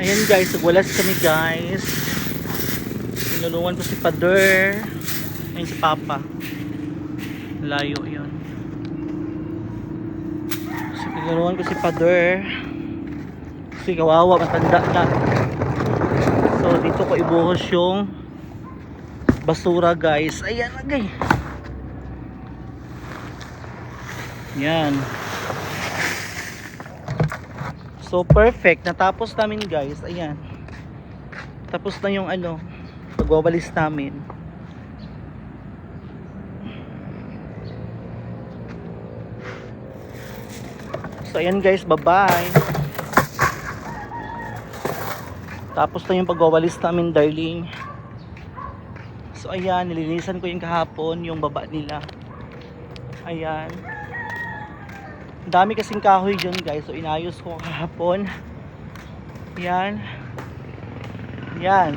Ayan guys, nagwalas kami guys. Tinulungan ko si Pader. Ayun si Papa. Layo yun. So, tinulungan ko si Pader. Kasi kawawa, matanda na. So dito ko ibuhos yung basura guys. Ayan lagay. Yan. So perfect, natapos namin guys. Ayan. Tapos na yung pagwawalis namin. So ayan guys, bye-bye. Tapos na yung pagwawalis namin, darling. So ayan, nilinisan ko yung kahapon, yung baba nila. Ayan. Dami kasing kahoy dyan guys. So inayos ko kahapon. Yan. Yan.